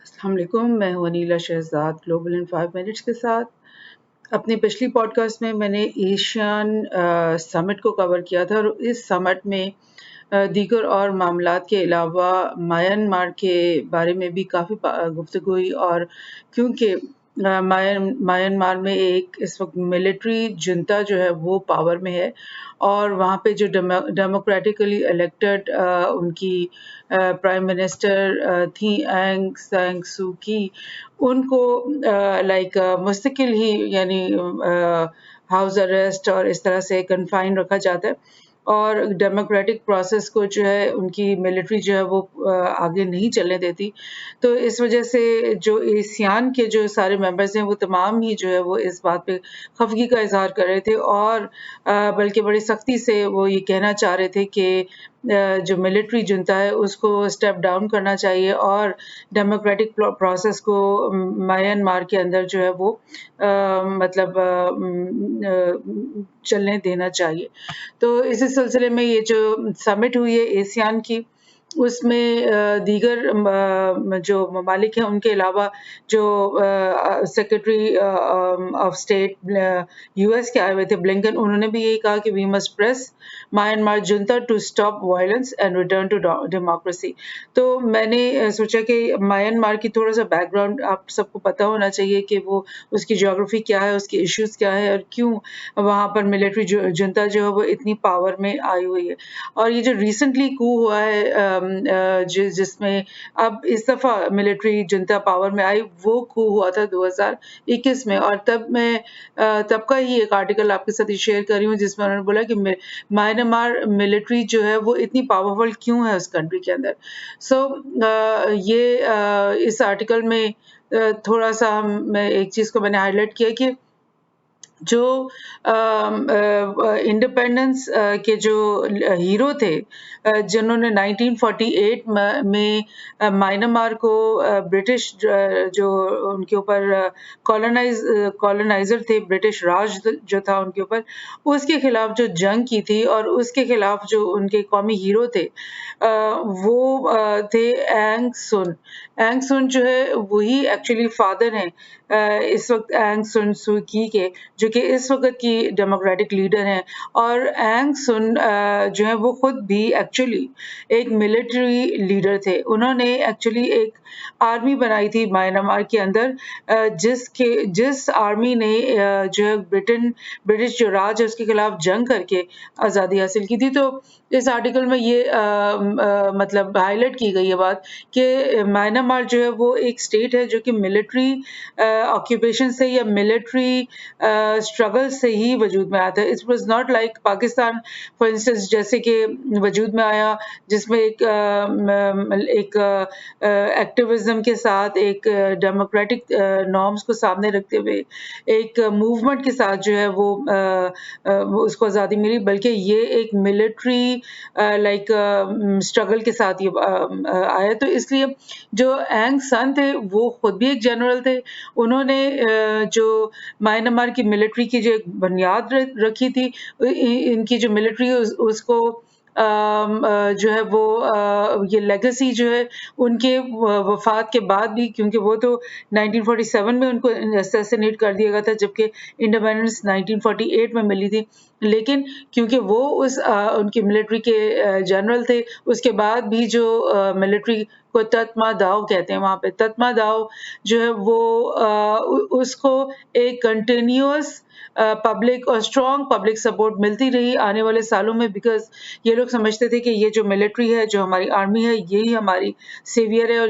السلام علیکم، میں ہوں انیلا شہزاد گلوبل ان 5 منٹس کے ساتھ۔ اپنی پچھلی پوڈ کاسٹ میں نے ایشین سمٹ کو کور کیا تھا، اور اس سمٹ میں دیگر اور معاملات کے علاوہ میانمار کے بارے میں بھی کافی گفتگو ہوئی، اور کیونکہ میانمار میں ایک اس وقت ملٹری جنتا جو ہے وہ پاور میں ہے، اور وہاں پہ جو ڈیموکریٹیکلی الیکٹڈ ان کی پرائم منسٹر تھیں اینگ سینگ سو کی، ان کو لائک مستقل ہی یعنی ہاؤس اریسٹ اور اس طرح سے کنفائن رکھا جاتا ہے، اور ڈیموکریٹک پروسیس کو جو ہے ان کی ملٹری جو ہے وہ آگے نہیں چلنے دیتی۔ تو اس وجہ سے جو ایسیان کے جو سارے ممبرز ہیں وہ تمام ہی جو ہے وہ اس بات پہ خفگی کا اظہار کر رہے تھے، اور بلکہ بڑی سختی سے وہ یہ کہنا چاہ رہے تھے کہ جو ملٹری جنتا ہے اس کو اسٹیپ ڈاؤن کرنا چاہیے، اور ڈیموکریٹک پروسیس کو میانمار کے اندر جو ہے وہ مطلب چلنے دینا چاہیے۔ تو اسی سلسلے میں یہ جو سمٹ ہوئی ہے ایسیان کی، اس میں دیگر جو ممالک ہیں ان کے علاوہ جو secretary of state U S کے آئے ہوئے تھے بلنکن، انہوں نے بھی یہی کہا کہ we must press Myanmar junta to stop violence and return to democracy. تو میں نے سوچا کہ میانمار کی تھوڑا سا بیک گراؤنڈ آپ سب کو پتہ ہونا چاہیے کہ وہ اس کی جغرافی کیا ہے، اس کے ایشوز کیا ہے، اور کیوں وہاں پر ملٹری جنتا جو ہے وہ اتنی پاور میں آئی ہوئی ہے۔ اور یہ جو ریسنٹلی کو ہوا ہے جس میں اب اس دفعہ ملٹری جنتا پاور میں آئی، وہ کو ہوا تھا 2021 میں، اور تب کا ہی ایک آرٹیکل آپ کے ساتھ شیئر کر رہی ہوں جس میں انہوں نے بولا کہ میانمار ملٹری جو ہے وہ اتنی پاورفل کیوں ہے اس کنٹری کے اندر۔ سو یہ اس آرٹیکل میں تھوڑا سا میں ایک چیز کو میں نے ہائی لائٹ کیا کہ جو انڈیپینڈنس کے جو ہیرو تھے، جنہوں نے 1948 میں میانمار کو برٹش جو ان کے اوپر کالونائزر تھے، برٹش راج جو تھا ان کے اوپر، اس کے خلاف جو جنگ کی تھی، اور اس کے خلاف جو ان کے قومی ہیرو تھے وہ تھے اینگ سن۔ اینگ سن جو ہے وہی ایکچولی فادر ہیں اس وقت اینگ سن سو کی کے، جو کہ اس وقت کی ڈیموکریٹک لیڈر ہیں۔ اور اینگ سن جو ہے وہ خود بھی ایکچولی ایک ملٹری لیڈر تھے۔ انہوں نے ایکچولی ایک آرمی بنائی تھی میانمار کے اندر، جس آرمی نے جو ہے برٹش جو راج ہے اس کے خلاف جنگ کر کے آزادی حاصل کی تھی۔ تو اس آرٹیکل میں یہ مطلب ہائی لائٹ کی گئی ہے بات کہ میانمار جو ہے وہ ایک اسٹیٹ ہے جو کہ ملٹری آکوپیشن سے یا ملٹری اسٹرگل سے ہی وجود میں آتا ہے۔ It was not like Pakistan for instance جیسے کہ وجود میں آیا، جس میں ایک ایکٹیویزم کے ساتھ، ایک ڈیموکریٹک نارمز کو سامنے رکھتے ہوئے، ایک موومنٹ کے ساتھ جو ہے وہ اس کو آزادی ملی، بلکہ یہ ایک ملٹری لائک اسٹرگل کے ساتھ یہ آیا۔ تو اس لیے جو اینگ سن تھے وہ خود بھی ایک جنرل تھے، انہوں نے جو میانمار کی ملٹری کی جو ایک بنیاد رکھی تھی، ان کی جو ملٹری اس کو جو ہے وہ یہ لیگیسی جو ہے ان کے وفات کے بعد بھی، کیونکہ وہ تو 1947 میں ان کو اسیسینیٹ کر دیا گیا تھا، جبکہ انڈیپینڈنس 1948 میں ملی تھی، لیکن کیونکہ وہ ان کی ملٹری کے جنرل تھے، اس کے بعد بھی جو ملٹری کو تتما داؤ کہتے ہیں وہاں پہ، تتما داؤ جو ہے وہ اس کو ایک کنٹینیوس پبلک اور اسٹرانگ پبلک سپورٹ ملتی رہی آنے والے سالوں میں، بیکاز یہ لوگ سمجھتے تھے کہ یہ جو ملٹری ہے، جو ہماری آرمی ہے، یہی ہماری سیویئر ہے، اور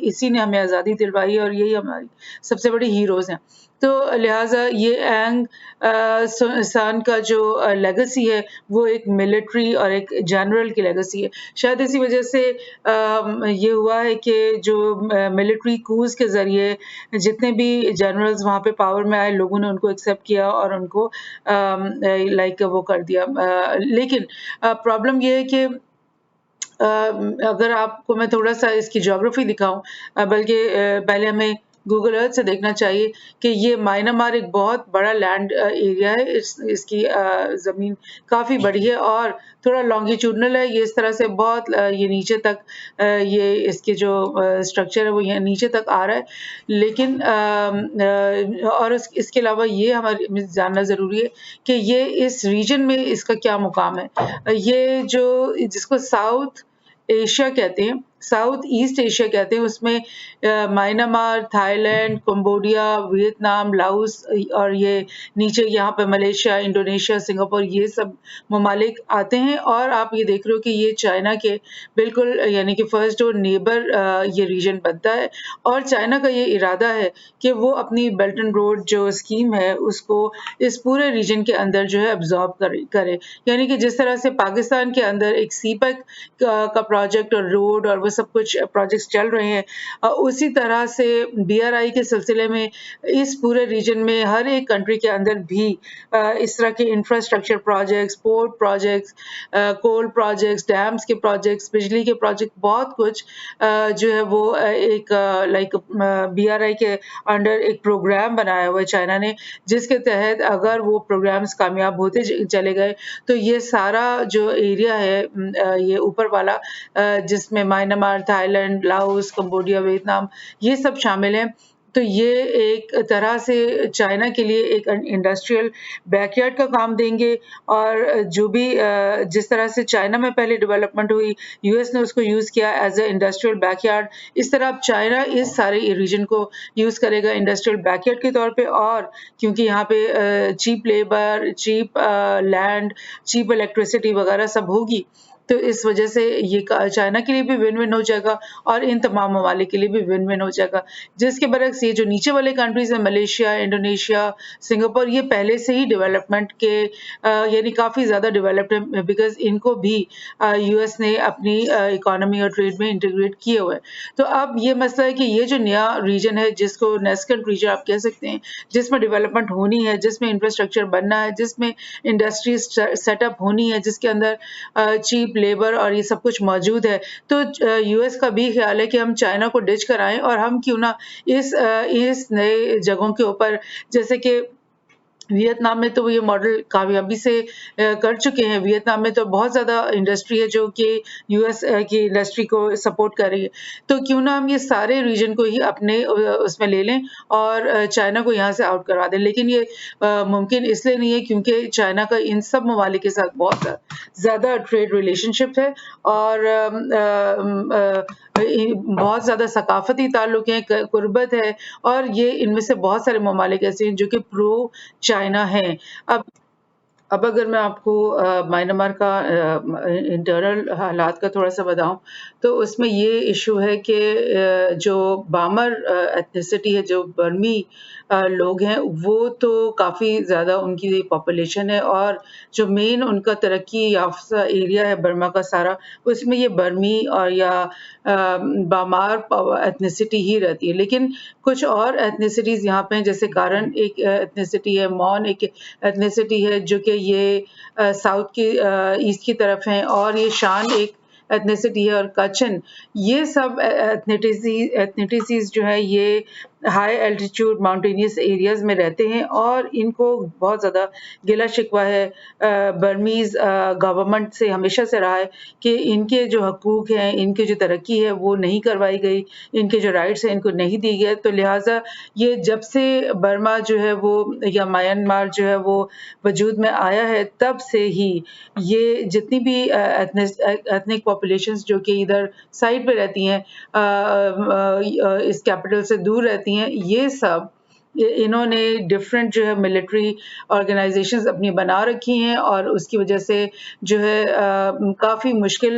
اسی نے ہمیں آزادی دلوائی ہے، اور یہی ہماری سب سے بڑی ہیروز ہیں۔ تو لہٰذا یہ اینگ سان کا جو لیگیسی ہے وہ ایک ملٹری اور ایک جنرل کی لیگیسی ہے۔ شاید اسی وجہ سے یہ ہوا ہے کہ جو ملٹری کوز کے ذریعے جتنے بھی جنرلز وہاں پہ پاور میں آئے، لوگوں نے ان کو ایکسیپٹ کیا اور ان کو لائک وہ کر دیا۔ لیکن پرابلم یہ ہے کہ اگر آپ کو میں تھوڑا سا اس کی جغرافی دکھاؤں، بلکہ پہلے ہمیں गूगल अर्थ से देखना चाहिए कि ये म्यांमार एक बहुत बड़ा लैंड एरिया है, इसकी ज़मीन काफ़ी बड़ी है और थोड़ा लॉन्गिट्यूडनल है, ये इस तरह से बहुत ये नीचे तक ये इसके जो स्ट्रक्चर है वो यहाँ नीचे तक आ रहा है। लेकिन और इसके अलावा ये हमें जानना ज़रूरी है कि ये इस रीजन में इसका क्या मुकाम है। ये जो जिसको साउथ एशिया कहते हैं, साउथ ईस्ट एशिया कहते हैं, उसमें Myanmar, Thailand, Cambodia, Vietnam, Laos और ये नीचे यहाँ पे मलेशिया, इंडोनेशिया, सिंगापुर ये सब ममालिक आते हैं। और आप ये देख रहे हो कि ये चाइना के बिल्कुल यानी कि फर्स्ट डोर नेबर ये रीजन बनता है और चाइना का ये इरादा है कि वो अपनी बेल्ट एंड रोड जो स्कीम है उसको इस पूरे रीजन के अंदर जो है अब्जॉर्ब करे। यानी कि जिस तरह से पाकिस्तान के अंदर एक सीपैक का प्रोजेक्ट और रोड और वो सब कुछ प्रोजेक्ट्स चल रहे हैं, उसी तरह से BRI के सिलसिले में इस पूरे रीजन में हर एक कंट्री के अंदर भी इस तरह के इंफ्रास्ट्रक्चर प्रोजेक्ट्स, पोर्ट प्रोजेक्ट्स, कोल प्रोजेक्ट्स, डैम्स के प्रोजेक्ट्स, बिजली के प्रोजेक्ट बहुत कुछ जो है वो एक लाइक BRI के अंडर एक प्रोग्राम बनाया हुआ है चाइना ने, जिसके तहत अगर वो प्रोग्राम्स कामयाब होते चले गए तो ये सारा जो एरिया है ये ऊपर वाला जिसमें Myanmar, Thailand, Laos, Cambodia, Vietnam ये सब शामिल हैं। तो ये एक तरह से चाइना के लिए एक इंडस्ट्रियल बैकयार्ड का काम देंगे और जो भी जिस तरह से चाइना में पहले डेवलपमेंट हुई, यूएस ने उसको यूज़ किया एज ए इंडस्ट्रियल बैकयार्ड, इस तरह अब चाइना इस सारे रीजन को यूज़ करेगा इंडस्ट्रियल बैकयार्ड के तौर पे। और क्योंकि यहाँ पे cheap labour, cheap land, cheap electricity वगैरह सब होगी, तो इस वजह से ये चाइना के लिए भी विन विन हो जाएगा और इन तमाम ममालिक के लिए भी विन विन हो जाएगा। जिसके बरक्स ये जो नीचे वाले कंट्रीज हैं, मलेशिया, इंडोनेशिया, सिंगापुर, ये पहले से ही डेवलपमेंट के यानी काफ़ी ज़्यादा डेवलप्ड है बिकॉज इनको भी यूएस ने अपनी इकोनॉमी और ट्रेड में इंटीग्रेट किए हुए हैं। तो अब ये मसला है कि ये जो नया रीजन है जिसको नेस्केंट रीजन आप कह सकते हैं, जिसमें डेवलपमेंट होनी है, जिसमें इंफ्रास्ट्रक्चर बनना है, जिसमें इंडस्ट्रीज सेटअप होनी है, जिसके अंदर चीप लेबर और ये सब कुछ मौजूद है, तो यूएस का भी ख्याल है कि हम चाइना को डिच कराएं और हम क्यों ना इस नए जगहों के ऊपर, जैसे कि वियतनाम में तो ये मॉडल कामयाबी से कर चुके हैं। वियतनाम में तो बहुत ज़्यादा इंडस्ट्री है जो कि यूएस की इंडस्ट्री को सपोर्ट कर रही है। तो क्यों ना हम ये सारे रीजन को ही अपने उसमें ले लें और चाइना को यहाँ से आउट करवा दें। लेकिन ये मुमकिन इसलिए नहीं है क्योंकि चाइना का इन सब ममालिक के साथ बहुत ज़्यादा ट्रेड रिलेशनशिप है और बहुत ज़्यादा सकाफती ताल्लुक हैं, कुर्बत है और ये इनमें से बहुत सारे ममालिक ऐसे हैं जो कि प्रो चाइना है। अब अगर मैं आपको म्यांमार का इंटरनल हालात का थोड़ा-सा बताऊँ, तो उसमें ये इश्यू है कि जो बामर एथनिसिटी है, जो बर्मी लोग हैं, वो तो काफ़ी ज़्यादा उनकी पॉपुलेशन है और जो मेन उनका तरक्की याफ़्ता एरिया है बर्मा का सारा, उसमें ये बर्मी और या बामार एथनिसिटी ही रहती है। लेकिन कुछ और एथनिसिटीज़ यहाँ पे हैं, जैसे कारण एक एथनिसिटी है, मॉन एक एथनिसिटी है जो कि ये साउथ की ईस्ट की तरफ हैं और ये शान एक एथनिसिटी है और कचन, ये सब एथनिसिटीज़ जो है ये हाई एल्टीट्यूड माउंटेनियस एरियाज़ में रहते हैं और इनको बहुत ज़्यादा गिला शिकवा है बर्मीज़ गवर्नमेंट से हमेशा से रहा है कि इनके जो हकूक़ हैं, इनकी जो तरक्की है वो नहीं करवाई गई, इनके जो राइट्स हैं इनको नहीं दी गए। तो लिहाज़ा ये जब से बर्मा जो है वो या म्यांमार जो है वो वजूद में आया है, तब से ही ये जितनी भी एथनिक पॉपुलेशंस जो कि इधर साइड पे रहती हैं इस कैपिटल से दूर रहती हैं, ये सब इन्होंने डिफरेंट जो है मिलिट्री ऑर्गेनाइजेशंस अपनी बना रखी हैं और उसकी वजह से जो है काफ़ी मुश्किल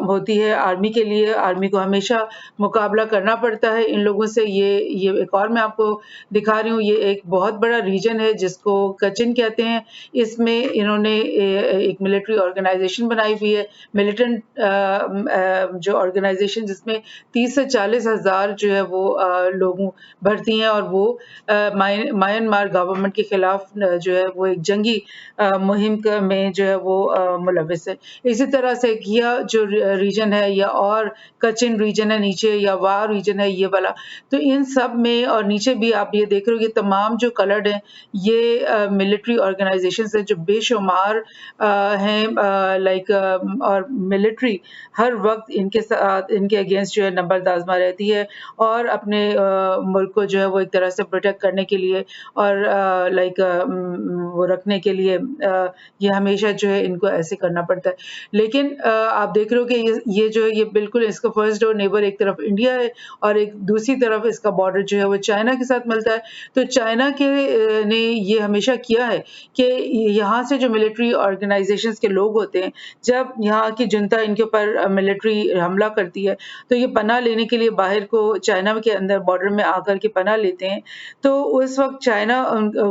होती है आर्मी के लिए। आर्मी को हमेशा मुकाबला करना पड़ता है इन लोगों से। ये एक और मैं आपको दिखा रही हूँ, ये एक बहुत बड़ा रीजन है जिसको कचिन कहते हैं। इसमें इन्होंने एक मिलिट्री ऑर्गेनाइजेशन बनाई हुई है, मिलिटेंट जो ऑर्गेनाइजेशन जिसमें 30 से 40 हज़ार जो है वो लोग भर्ती हैं और वो म्यांमार गवर्नमेंट के खिलाफ जो है वो एक जंगी मुहिम में जो है वो मुलविस है। इसी तरह से किया जो रीजन है या और कचिन रीजन है नीचे या वार रीजन है ये वाला, तो इन सब में और नीचे भी आप ये देख रहे हो ये तमाम जो कलर्ड हैं ये मिलिट्री ऑर्गेनाइजेशंस हैं जो बेशुमार हैं लाइक और मिलिट्री हर वक्त इनके साथ इनके अगेंस्ट जो है नंबरदाजमा रहती है और अपने मुल्क को जो है वो एक तरह से प्रोटेक्ट करने के लिए और लाइक वो रखने के लिए ये हमेशा जो है इनको ऐसे करना पड़ता है। लेकिन आप देख रहे हो कि ये जो है ये बिल्कुल इसका फर्स्ट डोर नेबर एक तरफ इंडिया है और एक दूसरी तरफ इसका बॉर्डर जो है वो चाइना के साथ मिलता है। तो चाइना के ने ये हमेशा किया है कि यहाँ से जो मिलिट्री ऑर्गेनाइजेशंस के लोग होते हैं, जब यहाँ की जनता इनके ऊपर मिलिट्री हमला करती है, तो ये पनाह लेने के लिए बाहर को चाइना के अंदर बॉर्डर में आकर के पनाह लेते हैं। तो उस वक्त चाइना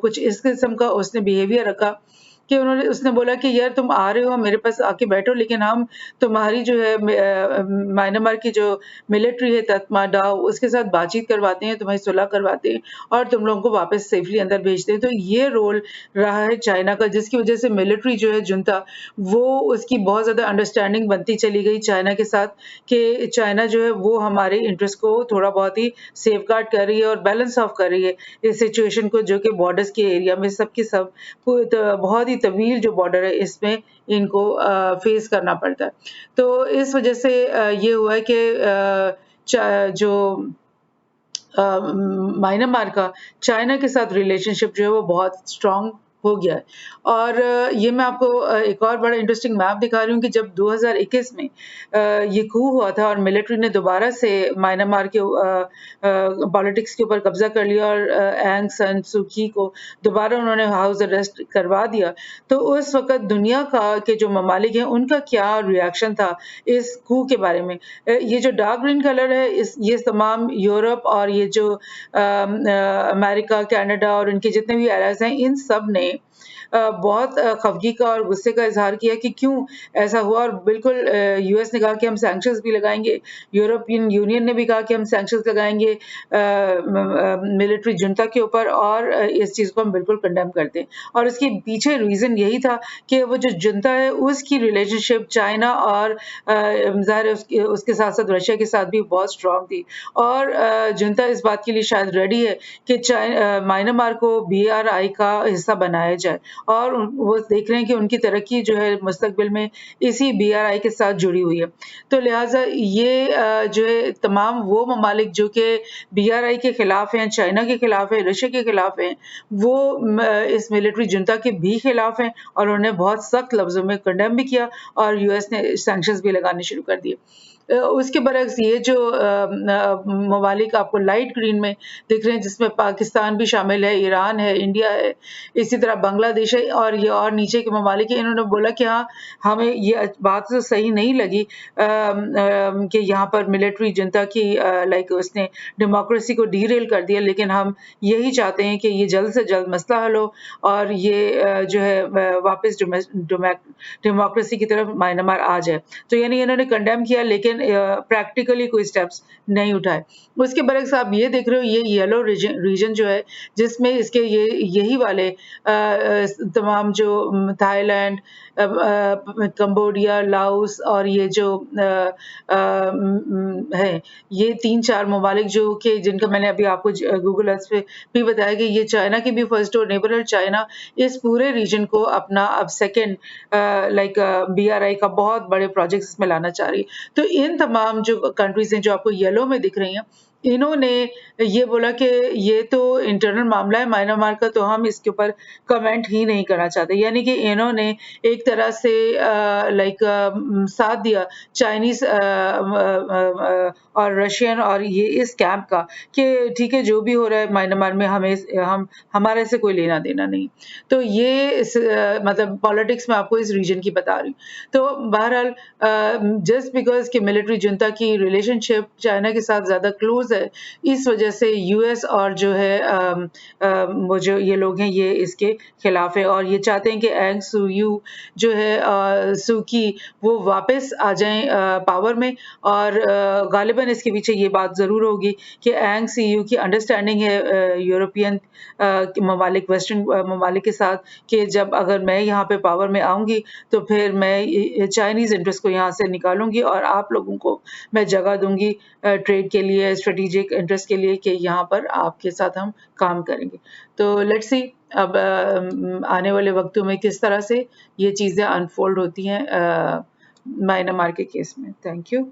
कुछ इस किस्म का उसने बिहेवियर रखा कि उसने बोला कि यार तुम आ रहे हो मेरे पास आके बैठो, लेकिन हम तुम्हारी जो है म्यांमार की जो मिलिट्री है तत्मादाव उसके साथ बातचीत करवाते हैं, तुम्हारी सुलह करवाते हैं और तुम लोगों को वापस सेफली अंदर भेजते हैं। तो ये रोल रहा है चाइना का, जिसकी वजह से मिलिट्री जो है जुनता वो उसकी बहुत ज्यादा अंडरस्टैंडिंग बनती चली गई चाइना के साथ कि चाइना जो है वो हमारे इंटरेस्ट को थोड़ा बहुत ही सेफ गार्ड कर रही है और बैलेंस ऑफ कर रही है इस सिचुएशन को, जो कि बॉर्डर्स के एरिया में सबके सब बहुत ही तवील जो बॉर्डर है इसमें इनको फेस करना पड़ता है। तो इस वजह से ये हुआ है कि जो म्यांमार का चाइना के साथ रिलेशनशिप जो है वो बहुत स्ट्रांग हो गया है। और ये मैं आपको एक और बड़ा इंटरेस्टिंग मैप दिखा रही हूँ कि जब 2021 में ये कू हुआ था और मिलिट्री ने दोबारा से म्यांमार के पॉलिटिक्स के ऊपर कब्जा कर लिया और एंग सन सू की को दोबारा उन्होंने हाउस अरेस्ट करवा दिया, तो उस वक्त दुनिया का के जो ममालिक हैं उनका क्या रिएक्शन था इस कू के बारे में। ये जो डार्क ग्रीन कलर है ये तमाम यूरोप और ये जो अमेरिका, कनाडा और इनके जितने भी एलाइज हैं इन सब ने बहुत खफगी का और गुस्से का इजहार किया कि क्यों ऐसा हुआ। और बिल्कुल यूएस ने कहा कि हम सैंक्शंस भी लगाएंगे, यूरोपियन यूनियन ने भी कहा कि हम सैंक्शंस लगाएंगे मिलिट्री जुनता के ऊपर और इस चीज़ को हम बिल्कुल कंडेम करते हैं। और इसके पीछे रीज़न यही था कि वो जो जुनता है उसकी रिलेशनशिप चाइना और ज़ाहिर है उसके साथ साथ रशिया के साथ भी बहुत स्ट्रांग थी और जुनता इस बात के लिए शायद रेडी है कि म्यांमार को BRI का हिस्सा बनाया जाए और वो देख रहे हैं कि उनकी तरक्की जो है मुस्तकबिल में इसी BRI के साथ जुड़ी हुई है। तो लिहाजा ये जो है तमाम वो ममालिक जो कि BRI के खिलाफ हैं, चाइना के खिलाफ है, रशिया के खिलाफ हैं, वो इस मिलिट्री जुनता के भी खिलाफ हैं और उन्होंने बहुत सख्त लफ्जों में कंडेम भी किया और यूएस ने सैंक्शंस भी लगाने शुरू कर दिए। उसके बरक्स ये जो ममालिक आपको लाइट ग्रीन में दिख रहे हैं जिसमें पाकिस्तान भी शामिल है, ईरान है, इंडिया है, इसी तरह बांग्लादेश है और ये और नीचे के ममालिक हैं, इन्होंने बोला कि हाँ हमें ये बात तो सही नहीं लगी कि यहाँ पर मिलिट्री जनता की लाइक उसने डेमोक्रेसी को डीरेल कर दिया, लेकिन हम यही चाहते हैं कि ये जल्द से जल्द मसला हल हो और ये जो है वापस डेमोक्रेसी की तरफ म्यांमार आ जाए। तो यानी इन्होंने कंडेम किया लेकिन प्रैक्टिकली कोई स्टेप्स नहीं उठाए। उसके बरक्स आप ये देख रहे हो ये येलो रीजन जो है जिसमें इसके यही वाले तमाम जो थाईलैंड, कंबोडिया, लाओस और ये जो है ये 3-4 ममालिक जो कि जिनका मैंने अभी आपको गूगल अर्थ पे भी बताया कि ये चाइना की भी फर्स्ट डोर नेबर है। चाइना इस पूरे रीजन को अपना अब सेकेंड लाइक BRI का बहुत बड़े प्रोजेक्ट्स में लाना चाह रही है। तो इन तमाम जो कंट्रीज हैं जो आपको येलो में दिख रही हैं इन्होंने ये बोला कि ये तो इंटरनल मामला है म्यांमार का, तो हम इसके ऊपर कमेंट ही नहीं करना चाहते। यानी कि इन्होंने एक तरह से लाइक साथ दिया चाइनीज और रशियन और ये इस कैंप का कि ठीक है जो भी हो रहा है म्यांमार में हम हमारे से कोई लेना देना नहीं। तो ये मतलब पॉलिटिक्स में आपको इस रीजन की बता रही हूँ। तो बहरहाल जस्ट बिकॉज कि मिलिट्री जुनता की रिलेशनशिप चाइना के साथ ज्यादा क्लोज है, इस वजह से यूएस और जो है वो जो ये लोग हैं ये इसके खिलाफ है और ये चाहते हैं कि एंग सू यू जो है सू की वो वापस आ जाएं पावर में और गालिबन इसके पीछे ये बात ज़रूर होगी कि एंग सी यू की अंडरस्टैंडिंग है यूरोपियन ममालिक वेस्टर्न ममालिक के साथ कि जब अगर मैं यहाँ पे पावर में आऊँगी तो फिर मैं चाइनीज़ इंटरेस्ट को यहाँ से निकालूंगी और आप लोगों को मैं जगह दूंगी ट्रेड के लिए, स्ट्रेटेजिक इंटरेस्ट के लिए कि यहाँ पर आपके साथ हम काम करेंगे। तो लेट्स सी अब आने वाले वक्तों में किस तरह से ये चीज़ें अनफोल्ड होती हैं म्यांमार के केस में। Thank you.